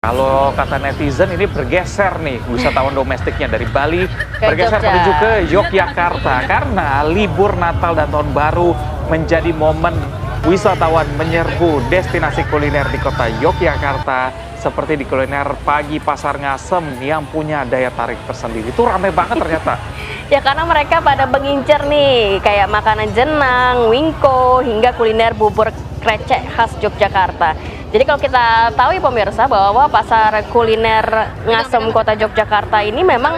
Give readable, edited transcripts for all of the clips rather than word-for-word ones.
Kalau kata netizen ini bergeser nih wisatawan domestiknya dari Bali bergeser Jogja. menuju ke Yogyakarta karena libur Natal dan Tahun Baru menjadi momen wisatawan menyerbu destinasi kuliner di kota Yogyakarta seperti di kuliner pagi Pasar Ngasem yang punya daya tarik tersendiri. Itu ramai banget ternyata. Ya karena mereka pada mengincar nih kayak makanan jenang, wingko, hingga kuliner bubur krecek khas Yogyakarta. Jadi kalau kita tahu ya pemirsa bahwa pasar kuliner Ngasem kota Yogyakarta ini memang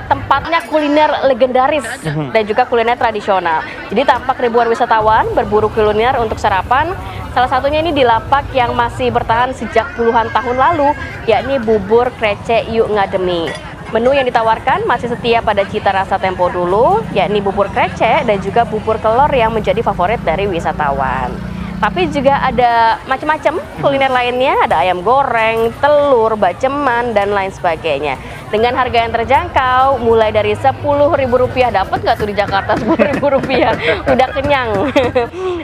tempatnya kuliner legendaris dan juga kuliner tradisional. Jadi tampak ribuan wisatawan berburu kuliner untuk sarapan. Salah satunya ini di lapak yang masih bertahan sejak puluhan tahun lalu, yakni bubur krecek Yuk Ngademi. Menu yang ditawarkan masih setia pada cita rasa tempo dulu, yakni bubur krecek dan juga bubur kelor yang menjadi favorit dari wisatawan. Tapi juga ada macam-macam kuliner lainnya, ada ayam goreng, telur, baceman, dan lain sebagainya. Dengan harga yang terjangkau, mulai dari Rp10.000, dapat nggak tuh di Jakarta Rp10.000? Udah kenyang.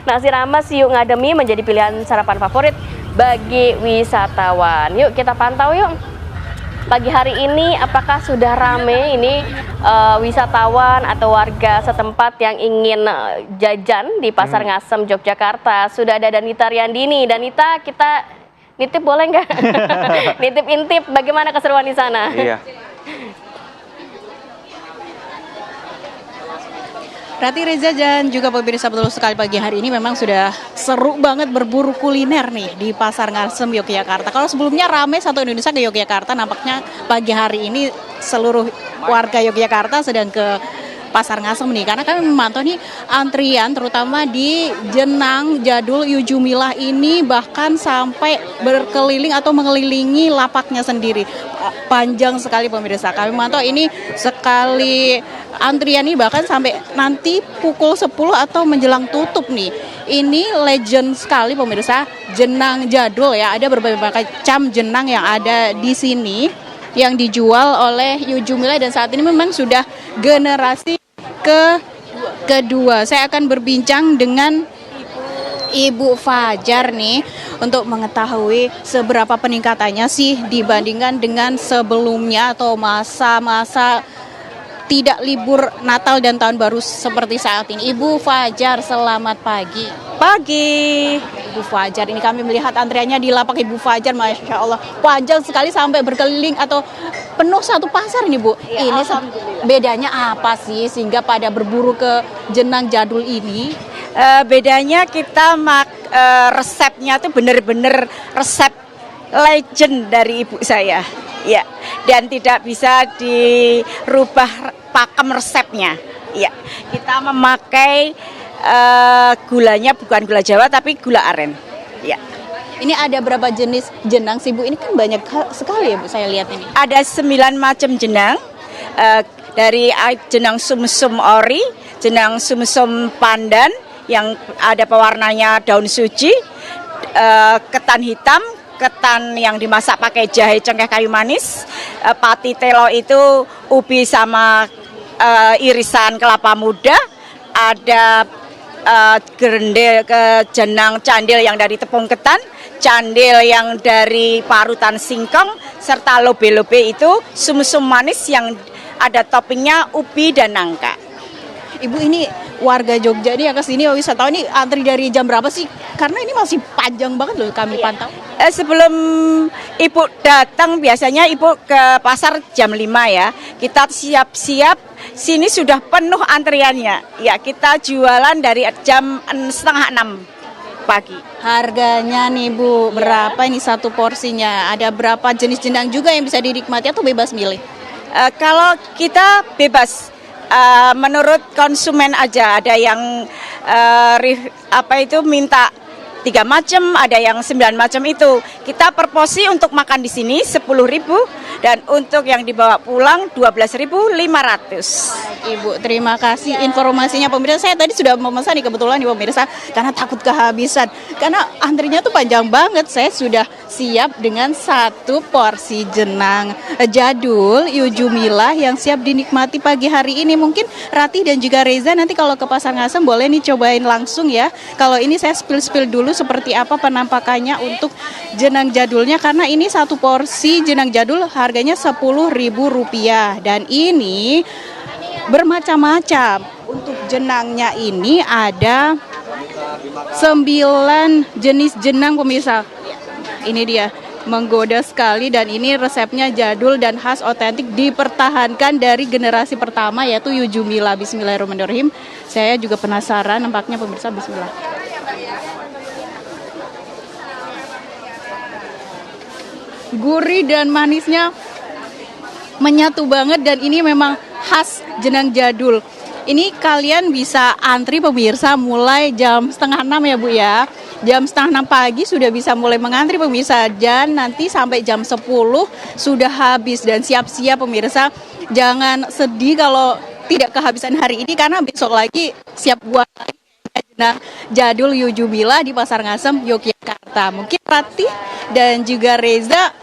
Nasi rames Yuk Ngademi menjadi pilihan sarapan favorit bagi wisatawan. Yuk kita pantau yuk. Pagi hari ini apakah sudah rame ini wisatawan atau warga setempat yang ingin jajan di Pasar Ngasem Yogyakarta? Sudah ada Danita Riandini. Danita, kita nitip boleh nggak? Nitip intip bagaimana keseruan di sana? Iya. Rati, Reza, dan juga pemirsa, betul sekali pagi hari ini memang sudah seru banget berburu kuliner nih di Pasar Ngasem Yogyakarta. Kalau sebelumnya ramai satu Indonesia ke Yogyakarta, nampaknya pagi hari ini seluruh warga Yogyakarta sedang ke Pasar Ngasem nih, karena kami memantau nih antrian terutama di jenang jadul Yujumilah ini bahkan sampai berkeliling atau mengelilingi lapaknya sendiri. Panjang sekali pemirsa, kami memantau ini sekali antrian ini bahkan sampai nanti pukul 10 atau menjelang tutup nih. Ini legend sekali pemirsa, jenang jadul ya, ada berbagai macam jenang yang ada di sini yang dijual oleh Yujumilah dan saat ini memang sudah generasi kedua. Saya akan berbincang dengan Ibu Fajar nih untuk mengetahui seberapa peningkatannya sih dibandingkan dengan sebelumnya atau masa-masa tidak libur Natal dan Tahun Baru seperti saat ini. Ibu Fajar, selamat pagi. Pagi. Ibu Fajar, ini kami melihat antriannya di lapak Ibu Fajar, Masya Allah, panjang sekali sampai berkeliling atau penuh satu pasar ini Bu. Ya, ini bedanya apa sih sehingga pada berburu ke jenang jadul ini? Bedanya kita resepnya tuh bener-bener resep legend dari ibu saya, ya, dan tidak bisa dirubah pakem resepnya. Ya, kita memakai gulanya bukan gula Jawa tapi gula aren. Ya. Ini ada berapa jenis jenang sih Bu? Ini kan banyak sekali ya Bu, saya lihat ini. Ada 9 macam jenang, dari jenang sumsum ori, jenang sumsum pandan yang ada pewarnanya daun suji, ketan hitam, ketan yang dimasak pakai jahe cengkeh kayu manis, pati telo itu ubi sama irisan kelapa muda, ada jenang candil yang dari tepung ketan, candil yang dari parutan singkong, serta lobe-lobe itu sumsum manis yang ada toppingnya ubi dan nangka. Ibu, ini warga Jogja ini yang kesini wisatawan ini antri dari jam berapa sih? Karena ini masih panjang banget loh kami pantau. Sebelum ibu datang biasanya ibu ke pasar jam 5 ya. Kita siap-siap, sini sudah penuh antriannya. Ya, kita jualan dari jam 5:30 pagi. Harganya nih Bu, berapa ini satu porsinya? Ada berapa jenis jenang juga yang bisa dinikmati atau bebas milih? Kalau kita bebas, menurut konsumen aja. Ada yang minta 3 macam, ada yang 9 macam itu. Kita per porsi untuk makan di sini 10.000 dan untuk yang dibawa pulang 12.500. Ibu, terima kasih informasinya pemirsa. Saya tadi sudah memesan nih kebetulan nih pemirsa karena takut kehabisan. Karena antrinya tuh panjang banget. Saya sudah siap dengan satu porsi jenang jadul Yujumilah yang siap dinikmati pagi hari ini. Mungkin Rati dan juga Reza nanti kalau ke Pasar Ngasem boleh nih cobain langsung ya. Kalau ini saya spill dulu dulu seperti apa penampakannya untuk jenang jadulnya, karena ini satu porsi jenang jadul harganya Rp10.000 dan ini bermacam-macam. Untuk jenangnya ini ada 9 jenis jenang pemirsa. Ini dia, menggoda sekali, dan ini resepnya jadul dan khas otentik, dipertahankan dari generasi pertama yaitu Yujumila. Bismillahirrahmanirrahim. Saya juga penasaran nampaknya pemirsa. Bismillah. Gurih dan manisnya menyatu banget, dan ini memang khas jenang jadul. Ini kalian bisa antri pemirsa mulai jam 5:30 ya Bu ya. Jam 5:30 pagi sudah bisa mulai mengantri pemirsa, dan nanti sampai jam 10 sudah habis. Dan siap-siap pemirsa, jangan sedih kalau tidak kehabisan hari ini, karena besok lagi siap buat jenang jadul Yujumila di Pasar Ngasem, Yogyakarta. Mungkin Ratih dan juga Reza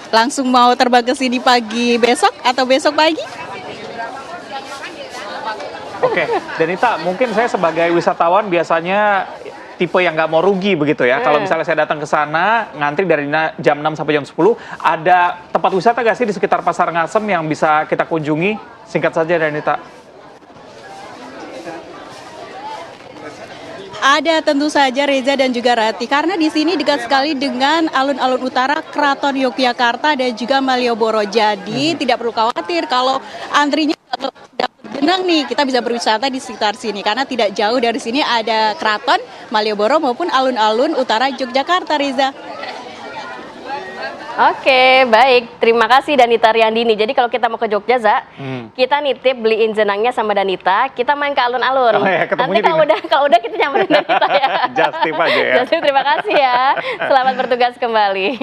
langsung mau terbang ke sini pagi besok atau besok pagi? Oke, Danita, mungkin saya sebagai wisatawan biasanya tipe yang nggak mau rugi begitu ya. Kalau misalnya saya datang ke sana, ngantri dari jam 6 sampai jam 10, ada tempat wisata nggak sih di sekitar Pasar Ngasem yang bisa kita kunjungi? Singkat saja, Danita. Ada tentu saja Reza dan juga Rati, karena di sini dekat sekali dengan alun-alun utara Keraton Yogyakarta dan juga Malioboro. Jadi tidak perlu khawatir kalau antrinya kalau dapat jenang nih, kita bisa berwisata di sekitar sini, karena tidak jauh dari sini ada Keraton, Malioboro maupun alun-alun utara Yogyakarta, Reza. Oke, baik. Terima kasih Danita Riyandini. Jadi kalau kita mau ke Jogja, kita nitip beliin jenangnya sama Danita, kita main ke alun-alun. Oh ya, nanti kalau udah kita nyamperin Danita ya. Just tip aja ya. Just tip, terima kasih ya. Selamat bertugas kembali.